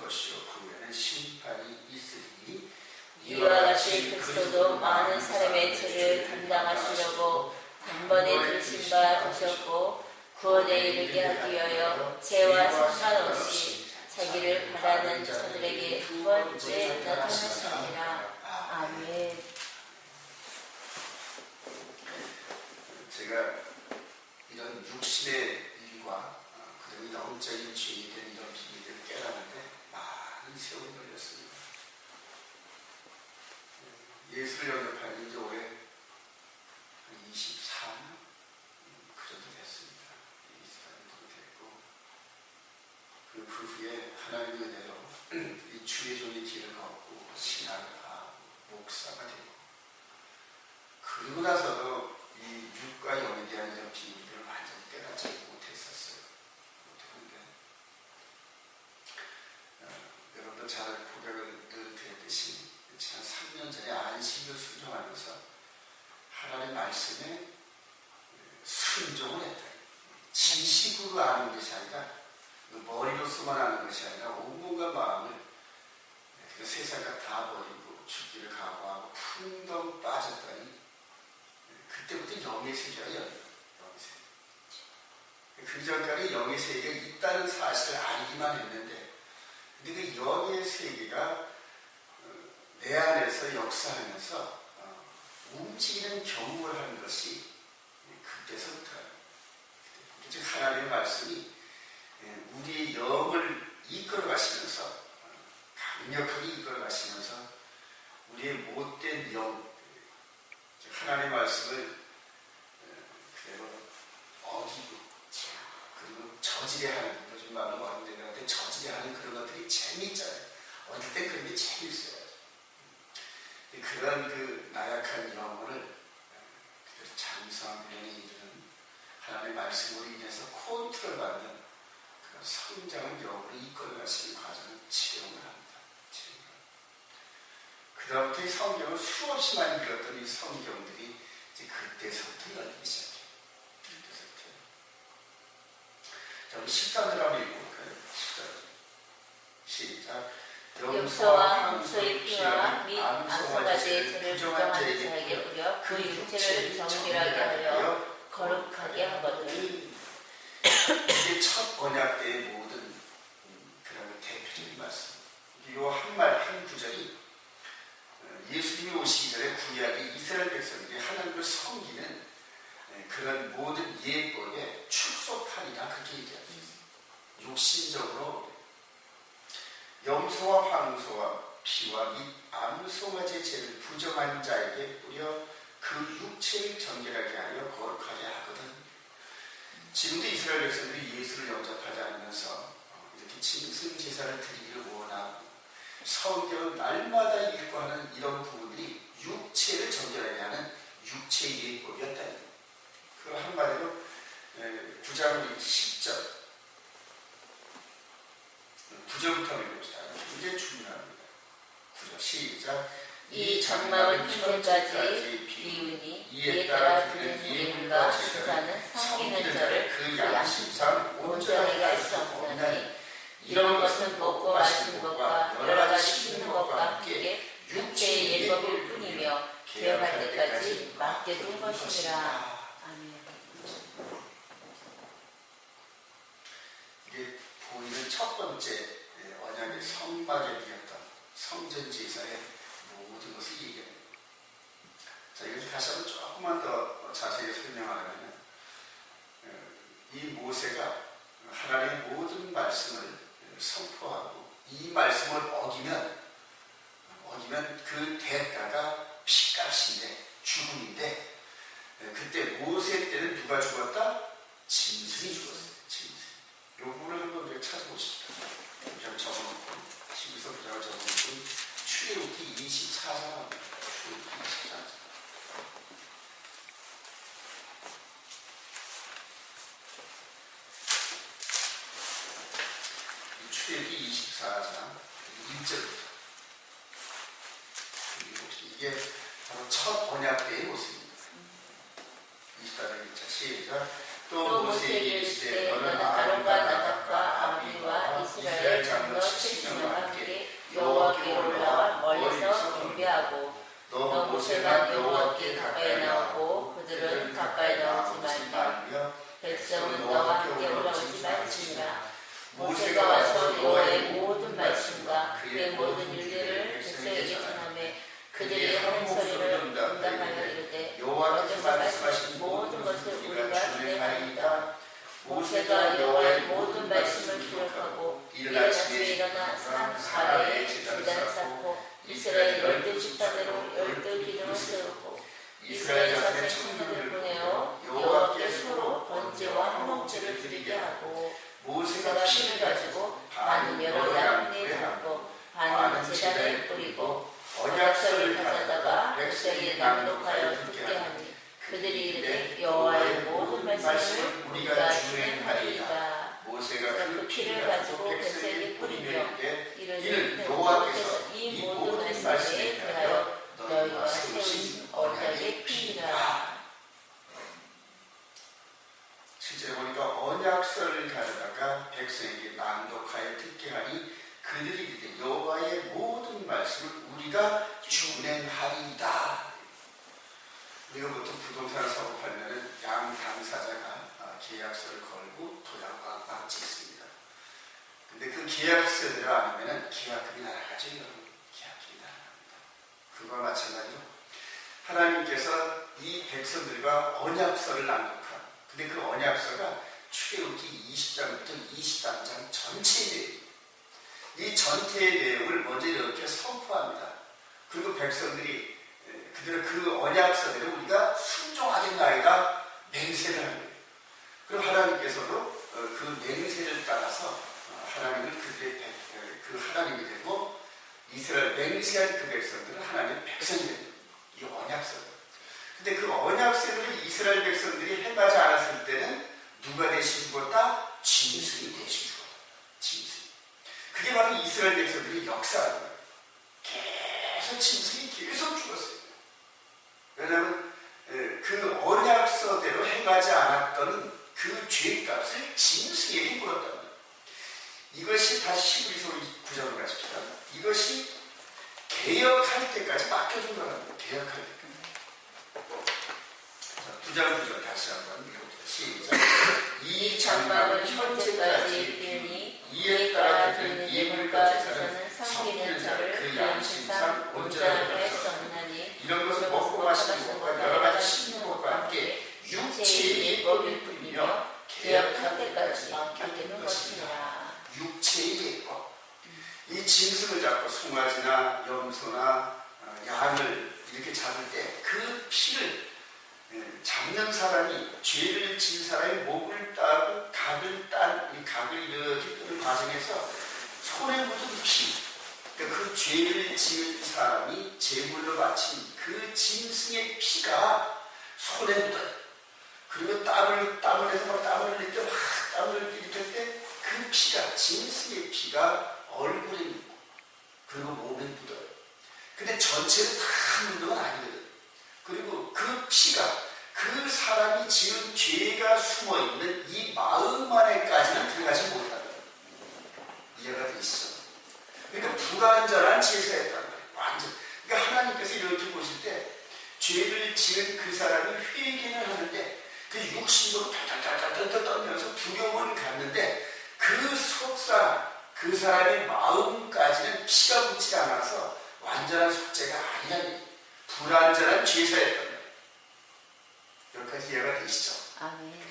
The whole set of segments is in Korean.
것이요 그 후에는 심판이 있으리니 이와 같이 그리스도도 많은 사람의 죄를 감당하시려고 단번에 들으신 바 되셨고 구원에 이르게 하기 위하여 죄와 상관없이 자기를 바라는 자들에게 두 번째 나타나시니라. 아멘. 제가 이런 육신의 일과 그리고 영적인 죄에 대한 이런 비밀들을 깨달았는데 많은 세월이 걸렸습니다. 예수를 영접한 지 올해 한 24년 그 정도 됐습니다. 24년 정도 됐고 그 후에 하나님의 은혜로 이 주의 종의 길을 걷고 신앙을 하고 목사가 되고 그리고 나서도 이 육과 영에 대한 이런 비밀들을 완전히 깨닫지 못했었어요. 여러분도 잘 고백을 늘 드렸듯이 지난 3년 전에 안식을 순종하면서 하나님의 말씀에 순종을 했다. 지식으로 아는 것이 아니라 머리로서만 아는 것이 아니라 온몸과 마음을 세상과 다 버리고 죽기를 각오하고 풍덩 빠졌더니 그때부터 영의 세계가 열려요. 영의 세계. 그 전까지 영의 세계가 있다는 사실을 알기만 했는데 근데 그 영의 세계가 내 안에서 역사하면서 움직이는 경험을 하는 것이 그때서부터예요. 즉 하나님의 말씀이 우리의 영을 이끌어 가시면서 강력하게 이끌어 가시면서 우리의 못된 영 하나님의 말씀을 그대로 어기고 그리고 저지게 하는 요즘 말로 어른들한테 저지게 하는 그런 것들이 재미있잖아요. 어릴 때 그런 게 재미있어요. 그런 그 나약한 영혼을 장성함에 이르는 하나님의 말씀으로 인해서 컨트롤받는 그런 성장을 영으로 이끌어 가시는 과정을 지령을 합니다. 그다음부터 이 성경을 수없이 많이 읽었던 이 성경들이 이제 그때서부터 열리기 시작해요. 그때서부터. 자, 우리 13절 한번 읽어볼까요? 14절. 시작. 용서와 함소의 피와 및 암소가지의 죄를 부정한 자에게 뿌려 그 육체를 정결하게 하여 거룩하게 하거든. 이게 첫 언약 때의 모든 그런 대표적인 말씀. 요 한 구절이 예수님이 오시기 전에 구약의 이스라엘 백성들이 하나님을 섬기는 그런 모든 예법의 축소판이라 그렇게 얘기할 수 있어요. 육신적으로 염소와 황소와 피와 및 암소가지의 죄를 부정한 자에게 뿌려 그 육체를 정결하게 하여 거룩하게 하거든. 지금도 이스라엘 백성들이 예수를 영접하지 않으면서 이렇게 짐승 제사를 드리기를 원하고 성경은 날마다 읽고 하는 이런 부분들이 육체를 정결하게 하는 육체의 예법이었다. 그 한마디로 9장 10절 9절부터 읽읍시다. 굉장히 중요합니다. 9절 시작. 이 장막은 힘들까지 비우니 이에 따라 드는 예물과 제사는 섬기는 자를 그 양심상 온전하게 할 수 없나니 이런 것은 먹고 마시는 것과 여러 가지 씹는 것과 함께 육체의 예법일 뿐이며 개혁할 때까지 맡겨둔 것이니라. 아멘. 이게 보이는 첫 번째 언약의 성막에 비었던 성전 제사의 모든 것을 얘기합니다. 자, 이것을 다시 한번 조금만 더 자세히 설명하려면 이 모세가 하나님의 모든 말씀을 선포하고 이 말씀을 어기면 그 대가가 피값인데 죽음인데 그때 모세 때는 누가 죽었다? 짐승이 죽었어요. 짐승. 이 부분을 한번 우리가 찾아보십시오. 좀 적어놓고 집에서 부장을 적어놓고 출애굽기 24장 출애굽기 24장 출애굽기 24장 1절부터 이게 바로 첫 언약 때의 모습입니다. 24장 1절 시작. 또 모세에게 이르시되 너는 아론과 나답과 아비와 이스라엘 장로 70명과 아래에 제단을 쌓고 이스라엘 12지파대로 12기둥을 세우고 이스라엘 자손의 청년을 보내어 여호와께 서로 번제와 화목제를 드리게 하고 모세가 피를 가지고 반은 여러 양떼에 담고 반은 제단에 뿌리고 언약서를 가져다가 백성에게 낭독하여 듣게 하니 그들이 이르되 여호와의 모든 말씀을 우리가 준행하리이다. 모세가 그 피를 가지고 백성에게 뿌리며 이는 여호와께서 이 모든 말씀에 대하여 너희와 세우신 언약의 피이라. 실제 보니까 언약서를 가져다가 백성에게 낭독하여 듣게 하니 그들이 이르되 여호와의 모든 말씀을 우리가 준행하리이다. 우리가 보통 부동산을 사업하면은 양 당사자가 계약서를 걸고 도장과 막 찍습니다. 근데 그 계약서대로 안 하면은 계약금이 날아가죠. 여러분. 계약금이 날아갑니다. 그와 마찬가지로 하나님께서 이 백성들과 언약서를 낭독한, 근데 그 언약서가 출애굽기 20장부터 23장 전체의 내용, 이 전체의 내용을 먼저 이렇게 선포합니다. 그리고 백성들이 그대로 그 언약서대로 우리가 순종하겠나이다 맹세를 하는 거예요. 그럼 하나님께서도 그 맹세를 따라서 하나님을 그들의 그 하나님이 되고 이스라엘 맹세한 그 백성들은 하나님의 백성이 되는 거예요. 이 언약서를. 근데 그 언약서를 이스라엘 백성들이 행하지 않았을 때는 누가 대신 죽었다? 짐승이 대신 죽었다. 짐승. 그게 바로 이스라엘 백성들이 역사하는 거예요. 계속 짐승이 계속 죽었어요. 왜냐하면 그 언약서대로 행하지 않았던 그 죄값을 짐승에게 물었단 말이에요. 이것이 다시 히브리서 9장으로 가십시다. 이것이 개혁할 때까지 맡겨준 거라는 거예요. 개혁할 때까지. 9장 9절 다시 한번 읽어보세요. 시작. 이 장막은 현재까지 있으니 이에 따라 그들은 예물과 제사는 섬기는 자를 그 양심상 온전하게 했었나니 이런 것은 먹고 마시는 것과 여러 가지 씹는 것과 함께 육체의 예법일 뿐이며 개혁할 때까지 맡기는 것이니라. 육체의 예법. 이 짐승을 잡고 송아지나 염소나 양을 이렇게 잡을 때 그 피를 잡는 사람이 죄를 진 사람의 목을 따고 이 각을 이렇게 끄는 과정에서 손에 묻은 피, 그러니까 그 죄를 지은 사람이 제물로 바친 그 짐승의 피가 손에 묻어요. 그리고 땀을 내서 막 땀을 흘릴 때 막 땀을 흘릴 때 그 피가, 짐승의 피가 얼굴에 묻고 그리고 몸에 묻어요. 근데 전체를 다 묻는 건 아니거든. 그리고 그 피가 그 사람이 지은 죄가 숨어있는 이 마음 안에까지는 들어가지 못한다. 이해가 되시죠? 그러니까 불완전한 제사였단 말이에요. 완전. 그러니까 하나님께서 이렇게 보실 때 죄를 지은 그 사람이 회개는 하는데 그 육신으로 탈탈탈탈 떨면서 두려움을 갖는데 그 속상 그 사람의 마음까지는 피가 묻지 않아서 완전한 속죄가 아니라는 불완전한 제사였단 말이에요. 여기까지 이해가 되시죠? 아멘.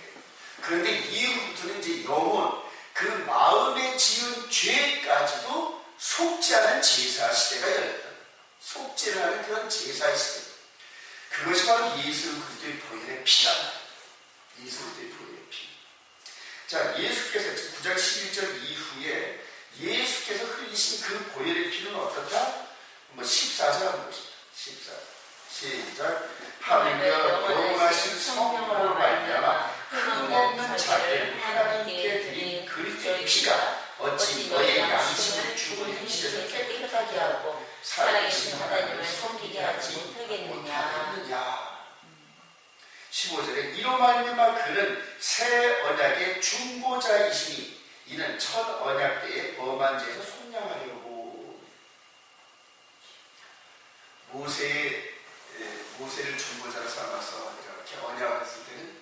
그런데 이후부터는 이제 영혼, 그 마음에 지은 죄까지도 속죄하는 제사 시대가 열렸다. 속죄를 하는 그런 제사 시대. 그것이 바로 예수 그리스도의 보혈의 피란다. 예수 그리스도의 보혈의 피. 자, 예수께서 9장 11절 이후에 예수께서 흘리신 그 보혈의 피는 어떻다? 14절 한번 보십시오. 14절. 시작. 하물며 영원하신 성령으로 말미암아 흠없는 자를 하나님께 드린 그리스도의 피가 어찌 너의 양심을 죽은 행실에서 깨끗하게 하고 살아계신 하나님을 섬기게 하지 못하겠느냐. 15절에 이로 말미암아 그는 새 언약의 중보자이시니 이는 첫 언약 때의 범한 죄에서 속량하려고. 모세를 중보자로 삼아서 이렇게 언약을 했을 때는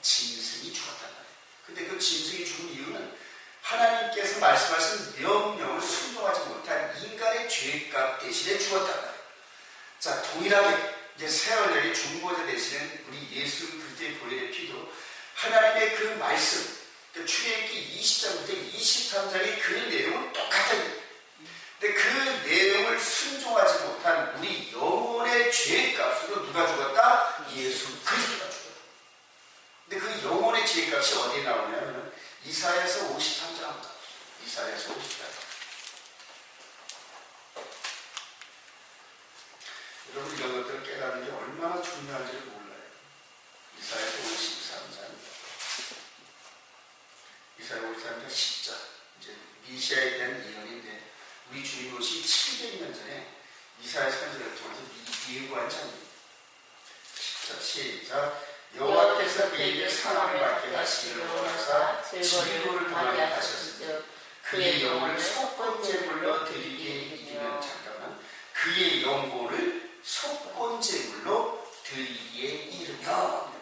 짐승이 죽었단 말이에요. 근데 그 짐승이 죽은 이유는 하나님께서 말씀하신 명령을 순종하지 못한 인간의 죄값 대신에 죽었단 말이에요. 자, 동일하게 이제 새 언약의 중보자 대신에 우리 예수 그리스도의 보혈의 피도 하나님의 그 말씀, 출애굽기 20장부터 23장의 그 내용은 똑같은 거예요. 여러분 이런 것들을 깨닫는 게 얼마나 중요한지를 몰라요. 이사야 53장. 이사야 53장 10절. 이제 미시아에 대한 예언인데 우리 주님 오시 700년 전에 이사야 선지자를 통해서 예고한 장입니다. 10절 시작. 여호와께서 그에게 상함을 받게 하시기를 원하사 진리를 당하게 하셨으며 그의 영혼을 속건제물로 드리기에 이르면 잠깐만 그의 영혼을 속건제물로 드리기에 이르면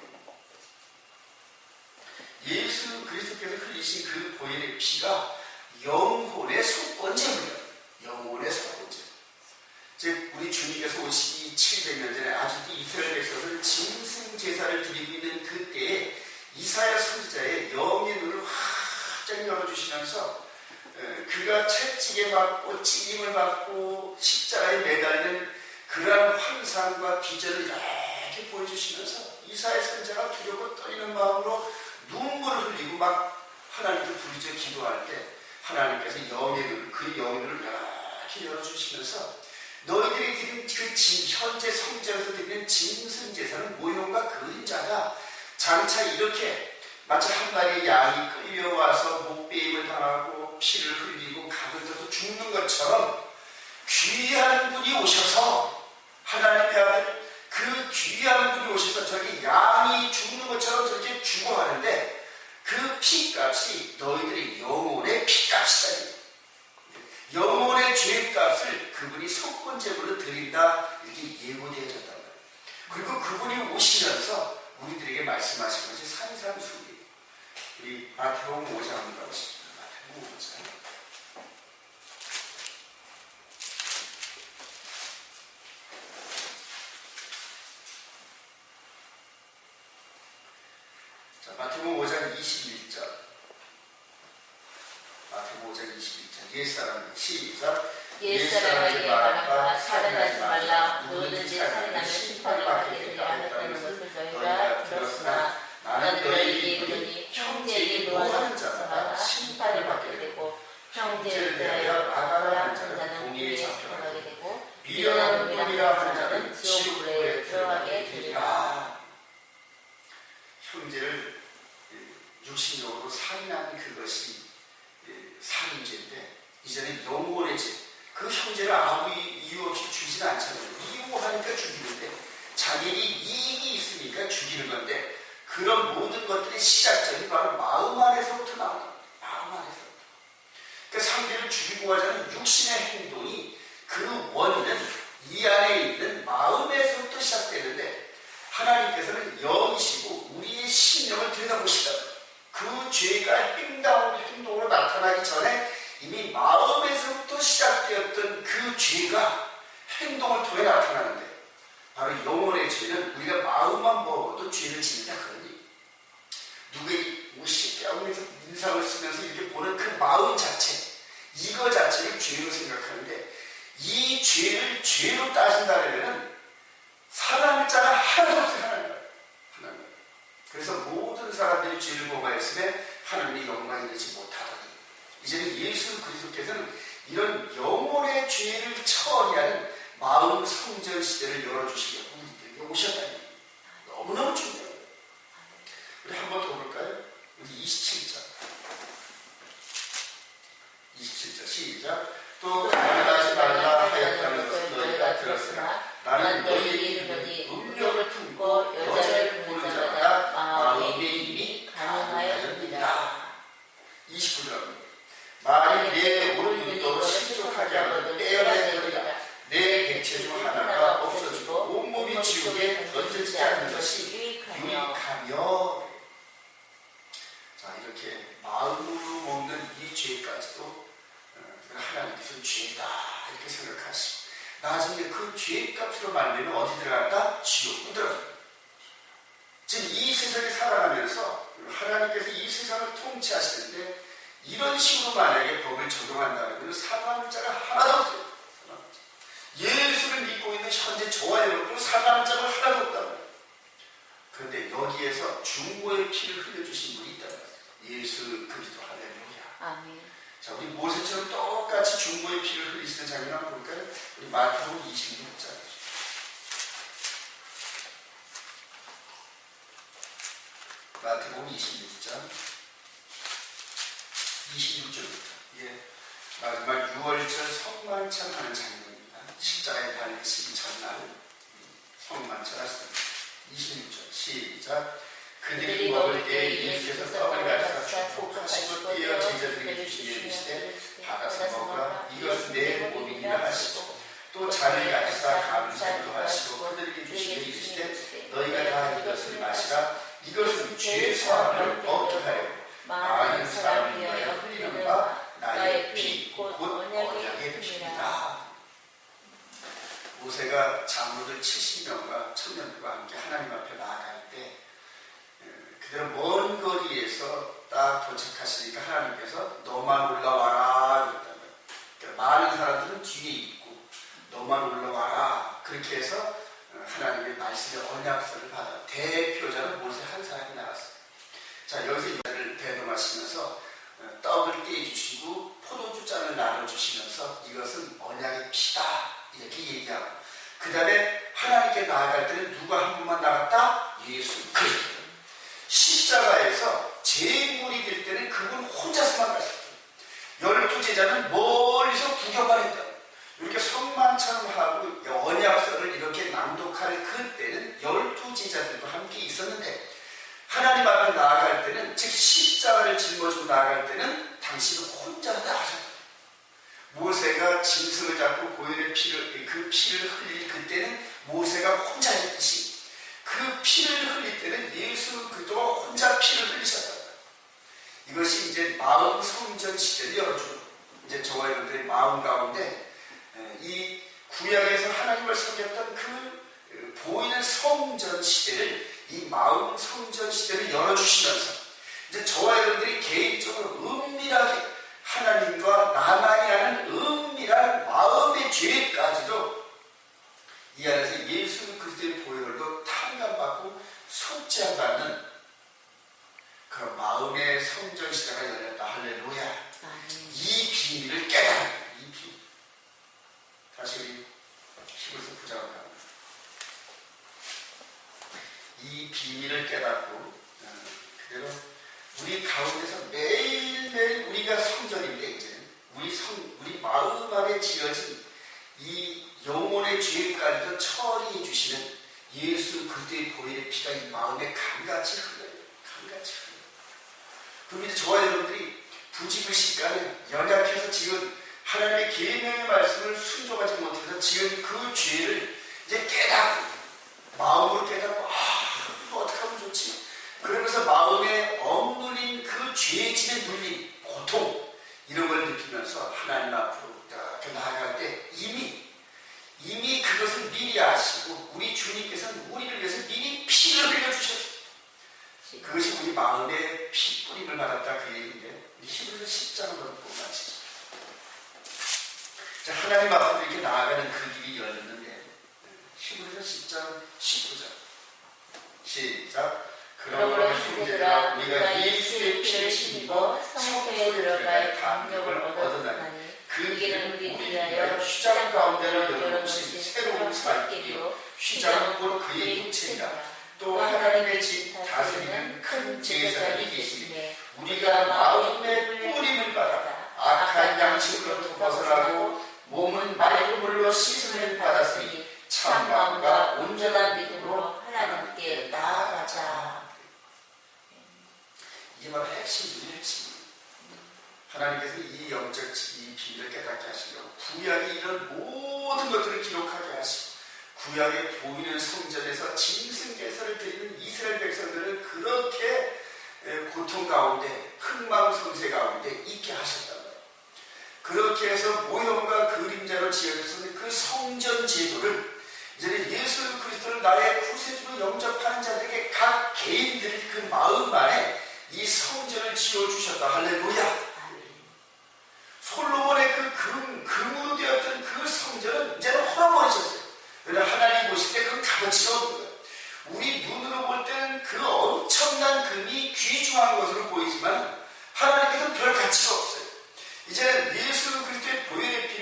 예수 그리스도께서 흘리신 그 보혈의 피가 영혼의 속건제물이에요. 영혼의 속건제. 즉 우리 주님께서 오시기 700년 전에 아직도 이스라엘 백성을 짐승제사를 드리고 있는 그때에 이사야 선지자의 영의 눈을 활짝 열어주시면서 그가 채찍에 맞고 찔림을 받고 십자가에 매달리는 그러한 환상과 비전을 이렇게 보여주시면서 이사야 선지자가 두렵고 떨리는 마음으로 눈물을 흘리고 막 하나님께 부르짖어 기도할 때 하나님께서 영의 눈, 그 영의 눈을 이렇게 열어주시면서 너희들이 드린 그 현재 성전에서 드리는 짐승제사는 모형과 그림자가 장차 이렇게 마치 한 마리의 양이 끌려와서 목베임을 당하고 피를 흘리고 각을 들어서 죽는 것처럼 귀한 분이 오셔서 하나님의 아들 그 귀한 분이 오셔서 저렇게 양이 죽는 것처럼 저렇게 죽어가는데 그 피값이 너희들의 영혼의 피값이다. 영혼의 죄값을 그분이 속건제물로 드린다 이렇게 예고되어졌단 말이에요. 그리고 그분이 오시면서 우리들에게 말씀하신 것이 산산수훈이에요. 우리 마태복음 5장으로 가보십시오. 마태복음 5장. 자, 마태복음 5장 21절. 마태복음 5장 21절. 옛사람 시작. 옛사람에게 말하라 살인하지 말라 누구든지 살인하면 심판을 받게 되리라 하는 것을 너희가 들었으나 나는 너희에게 이르노니 형제에게 노하는 자가 심판을 받게 되고 형제를 대하여 나가라 하는 자는 공의에 잡혀가게 되고 미련한 놈이라 하는 자는 지옥불에 들어가게 되리라. 형제를 육신적으로 살인하는 그것이 살인죄인데 이제는 영혼의 죄. 그 형제를 아무 이유 없이 죽이진 않잖아요. 이유하니까 죽이는데 자기에게 이익이 있으니까 죽이는 건데 그런 모든 것들의 시작점이 바로 마음 안에서부터 나옵니다. 마음 안에서. 그러니까 상대를 죽이고 하자는 육신의 행동이 그 원인은 이 안에 있는 마음에서부터 시작되는데 하나님께서는 영이시고 우리의 심령을 들여다보시다. 그 죄가 행동으로 나타나기 전에 이미 마음에서부터 시작되었던 그 죄가 행동을 통해 나타나는데 바로 영혼의 죄는 우리가 마음만 먹어도 죄를 짓는다 그런 얘기. 누구의 쉽게하면서 인상을 쓰면서 이렇게 보는 그 마음 자체 이거 자체를 죄로 생각하는데 이 죄를 죄로 따진다면 사랑할 자가 하나도 없어요. 하나님. 그래서 모든 사람들이 죄를 범하였음에 하나님의 영광이 되지 못하더니 이제는 예수 그리스도께서는 이런 영혼의 죄를 처리하는 마음 성전 시대를 열어주시려고 우리들에게 오셨다니 너무너무 중요해요. 우리 한 번 더 볼까요? 우리 27절 27절 시작. 또 가늠하지 말라 하였다는 것을 너희가 들었으나 나는 너희에게 이르노니 음욕을 품고 여자를 보는 자마다 마음에 이미 가늠하였느니라. 29절 만일 내 오른눈도 실족하게 하거든 떼어내버리라. 내 객체 중 하나가 없어지고 온몸이 지옥에 던져지지 않는 것이 유익하며. 자, 이렇게 마음으로 먹는 이 죄까지도 하나님께서 죄다 이렇게 생각하시고 나중에 그 죄값으로 말미암아 어디 들어간다? 지옥으로 들어간다. 지금 이 세상에 살아가면서 하나님께서 이 세상을 통치하시는데 이런 식으로 만약에 법을 적용한다면 살아남을 자가 하나도 없어요. 예수를 믿고 있는 현재 저와 여러분은 살아남을 자가 하나도 없다는 거예요. 그런데 여기에서 중보의 피를 흘려주신 분이 있다는 거예요. 예수 그리스도. 할렐루야. 아멘. 자, 우리 모세처럼 똑같이 중보의 피를 흘리시는 장면 한번 볼까요? 우리 마태복음 26장. 마태복음 26장 26절부터 마지막 6월절 성만찬 하는 장면입니다. 십자가에 달리시기 전날 성만찬 하셨습니다. 26절 시작. 그들이 먹을 때 예수께서 떡을 가져다 볶으시고 떼어 제자들에게 주시기에 이르시되 받아서 먹으라. 이것은 내 몸이니라 하시고 또 잔을 가져다 감사도 하시고 그들에게 주시기에 이르시되 너희가 다 이것을 마시라. 이것은 죄 사함을 얻게 하려고 많은 사람을 위하여 흘리는 바 나의 피 곧 언약의 피이다. 모세가 장로들 70명과 청년들과 함께 하나님 앞에 나아갈 때 그대로 먼 거리에서 딱 도착하시니까 하나님께서 너만 올라와라 그랬다고요. 그러니까 많은 사람들은 뒤에 있고 너만 올라와라. 그렇게 해서 하나님의 말씀의 언약서를 받아 대표자는 모세 한 사람이 나왔어요. 자, 여기서 이를 대동하시면서 떡을 떼주시고 포도주 잔을 나눠주시면서 이것은 언약의 피다 이렇게 얘기하고 그 다음에 하나님께 나아갈 때는 누가 한 분만 나갔다? 예수 그리스도. 십자가에서 제물이 될 때는 그분 혼자서만 갔어요. 12제자는 멀리서 구경만 했다. 이렇게 성만찬을 하고 언약서를 이렇게 낭독할 그때는 12제자들과 함께 있었는데 하나님 앞에 나아갈 때는 즉 십자가를 짊어지고 나아갈 때는 당신은 혼자 나가셨다. 모세가 짐승을 잡고 고연의 피를 그 피를 흘릴 그때는 모세가 혼자 있듯이 그 피를 흘릴 때는 예수 그리스도가 혼자 피를 흘리셨다. 이것이 이제 마음 성전 시대를 열어주고 이제 저와 여러분들의 마음 가운데 이 구약에서 하나님을 섬겼던 그 보이는 성전 시대를 이 마음 성전 시대를 열어주시면서 이제 저와 여러분들이 개인적으로 은밀하게 하나님과 나만이 아는 은밀한 마음의 죄까지도 이 안에서 예수 그리스도의 보혈로 탕감받고 속죄받는 그런 마음의 성전 시대가 열렸다. 할렐루야. 이 비밀을 깨달아. 이 비밀. 다시 우리 히브리서 9장으로 갑니다. 이 비밀을 깨닫고 그대로 우리 가운데서 매일매일 우리가 성전인데 이제는 우리 마음 안에 지어진 이 영혼의 죄까지도 처리해 주시는 예수 그리스도의 보혈의 피가 이 마음에 강같이 흘러요. 강같이 흘러요. 그럼 이제 저와 여러분들이 부지불식간에 연약해서 지금 하나님의 계명의 말씀을 순종하지 못해서 지금 그 죄를 이제 깨닫고 마음으로 깨닫고 이거 어떻게 하면 좋지? 그러면서 마음에 억눌린 그 죄짐에 눌린 고통 이런 걸 느끼면서 하나님 앞으로 이렇게 나아갈 때 이미 그것을 미리 아시고 우리 주님께서는 우리를 위해서 미리 피를 흘려주셨어요. 그것이 우리 마음에 피 뿌림을 받았다 그 얘기인데 히브리서 10장을 보고 마치죠. 하나님 앞으로 이렇게 나아가는 그 길이 열렸는데 히브리서 10장 19절 시작. 그러므로 형제들아 우리가 예수의 피를 힘입어 성소에 들어갈 담력을 얻었나니 그 길은 우리 위하여 휘장 가운데로 열어놓으신 새로운 살길이요 휘장은 곧 그의 육체이다. 또 하나님의 집 다스리는 큰 제사장이 계시니 우리가 마음의 뿌림을 받아 악한 양식으로부터 벗어나고 몸은 맑은 물로 씻음을 받았으니 참 마음과 온전한 믿음으로 하나님께 나아가자. 이게 바로 핵심 중의 핵심입니다. 하나님께서 이 영적 이 비밀을 깨닫게 하시려고 구약에 이런 모든 것들을 기록하게 하시고 구약에 보이는 성전에서 짐승제사를 드리는 이스라엘 백성들을 그렇게 고통 가운데 흥망성쇠 가운데 있게 하셨단 말이에요. 그렇게 해서 모형과 그림자로 지어졌는 그 성전 제도를 이제는 예수 그리스도를 나의 구세주로 영접하는 자들에게 각 개인들 그 마음 안에 이 성전을 지어주셨다. 할렐루야. 솔로몬의 그 금으로 되었던 그 성전은 이제는 헐어버리셨어요. 그러나 하나님 보실 때 그건 값어치가 없는 거예요. 우리 눈으로 볼 때는 그 엄청난 금이 귀중한 것으로 보이지만 하나님께서는 별 가치가 없어요. 이제는 예수 그리스도의 보혈의 피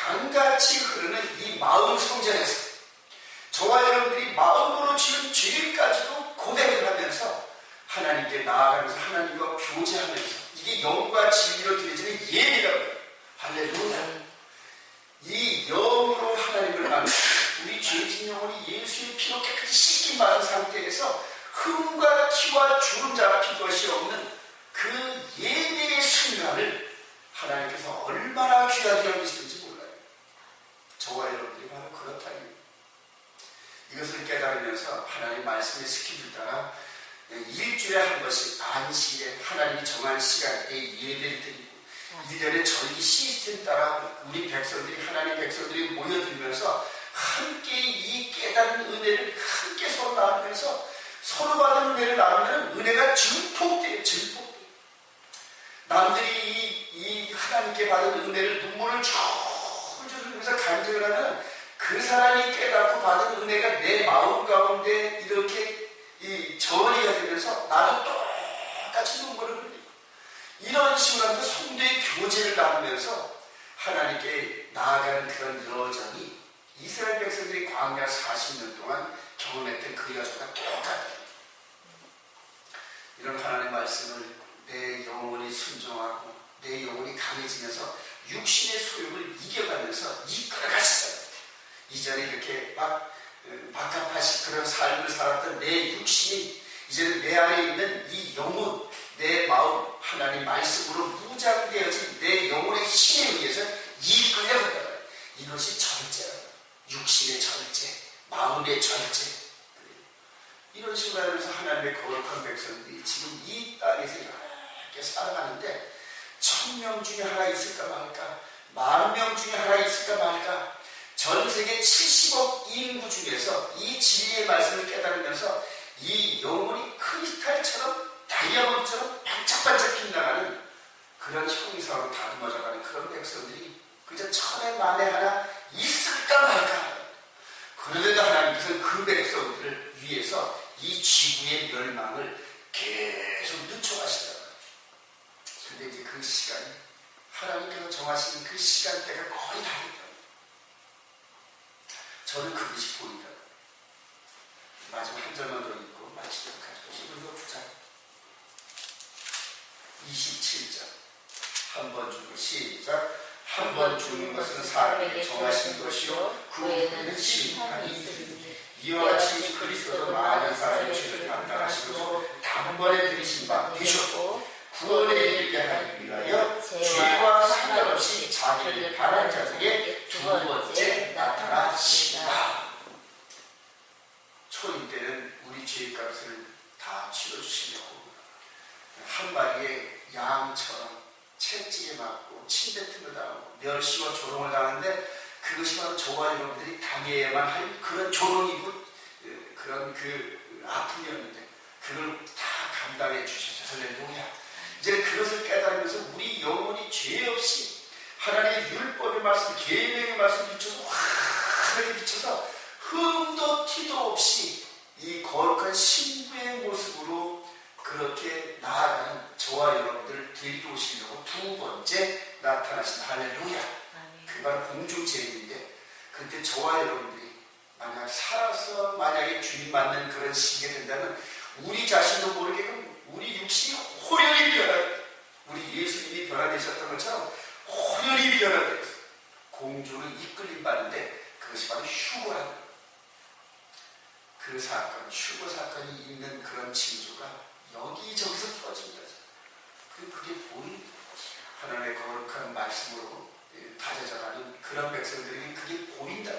강같이 흐르는 이 마음 성전에서 저와 여러분들이 마음으로 지은 죄까지도 고백을 하면서 하나님께 나아가면서 하나님과 교제하면서 이게 영과 진리로 드려지는 예배라고 해요. 할렐루야. 이 영으로 하나님을 만나 우리 죄진 영혼이 예수의 피로 깨끗이 씻긴 받은 상태에서 흠과 티와 주름 잡힌 것이 없는 그 예배의 순간을 하나님께서 얼마나 귀하게 여기시는지 몰라요. 저와 여러분들이 바로 그렇다니. 이것을 깨달으면서 하나님 말씀의 스케줄 따라 일주일에 한 번씩 안식일에 하나님이 정한 시간대에 예배를 드리고 1년의 절기 시스템 따라 우리 백성들이 하나님 백성들이 모여들면서 함께 이 깨달은 은혜를 함께 서로 나누면서 서로 받은 은혜를 나누면 은혜가 증폭돼요. 증폭돼요. 남들이 이 하나님께 받은 은혜를 눈물을 줄줄 흘리면서 간증을 하면 그 사람이 깨닫고 받은 은혜가 내 마음 가운데 이렇게 전이가 되면서 나도 똑같이 눈물을 흘리고 이런 식으로 하면서 성도의 교제를 나누면서 하나님께 나아가는 그런 여정이 이스라엘 백성들이 광야 40년 동안 경험했던 그 여정과 똑같아요. 이런 하나님의 말씀을 내 영혼이 순종하고 내 영혼이 강해지면서 육신의 소욕을 이겨가면서 이끌어갔어요. 이전에 이렇게 막갑하신 그런 삶을 살았던 내 육신이 이제는 내 안에 있는 이 영혼, 내 마음, 하나님 말씀으로 무장되어진 내 영혼의 힘에 의해서 이끌려가요. 이것이 절제예요. 육신의 절제, 마음의 절제. 이런 식으로 하면서 하나님의 거룩한 백성들이 지금 이 땅에서 이렇게 살아가는데 1000명 중에 하나 있을까 말까, 10,000명 중에 하나 있을까 말까. 전 세계 70억 인구 중에서 이 진리의 말씀을 깨달으면서 이 영혼이 크리스탈처럼 다이아몬드처럼 반짝반짝 빛나가는 그런 형상으로 다듬어져가는 그런 백성들이 그저 1000에 만에 하나 있을까 말까. 그런데도 하나님께서는 그 백성들을 위해서 이 지구의 멸망을 계속 늦춰가시더라고요. 그런데 이제 그 시간이 하나님께서 정하신 그 시간대가 거의 다 됐다. 저는 그것이 보이더라고요. 마지막 한 절만 더 읽고 마치도록 하죠. 히브리서 9장 27절 한 번 죽고 시작. 한 번 죽는 것은 사람에게 정하신 것이요 그 후에는 심판이 있으리니 이와 같이 그리스도도 많은 사람의 죄를 감당하시고 단번에 들이신 바 되셨고 구원에 이르게 하기 위하여 죄와 상관없이 자기를 바란 자들에게 두 번째 나타나시리라. 초임 때는 우리 죄값을 다 치러주시려고 한 마리의 양처럼 채찍에 맞고 침뱉음을 당하고 멸시와 조롱을 당하는데 그것이 바로 저와 여러분들이 당해야만 할 그런 조롱이고 그런 그 아픔이었는데 그걸 다 감당해 주셔서 할렐루야. 이제 그것을 깨달으면서 우리 영혼이 죄 없이 하나님의 율법의 말씀, 계명의 말씀을 비춰서 환하게 비춰서 흠도 티도 없이 이 거룩한 신부의 모습으로 그렇게 나아가는 저와 여러분들을 데리고 오시려고 두 번째 나타나신 할렐루야. 그게 바로 공중제일인데 그때 저와 여러분들이 만약 살아서 만약에 주님 맞는 그런 시기가 된다면 우리 자신도 모르게 우리 육신이 호련히 변화돼. 우리 예수님이 변화되셨던 것처럼 호련히 변화돼서 공중을 이끌림 받는데 그것이 바로 휴거라는 그 사건, 휴거 사건이 있는 그런 징조가 여기저기서 터집니다. 그게 보인 하나님의 거룩한 말씀으로 다져져가는 그런 백성들에게 그게 보인다.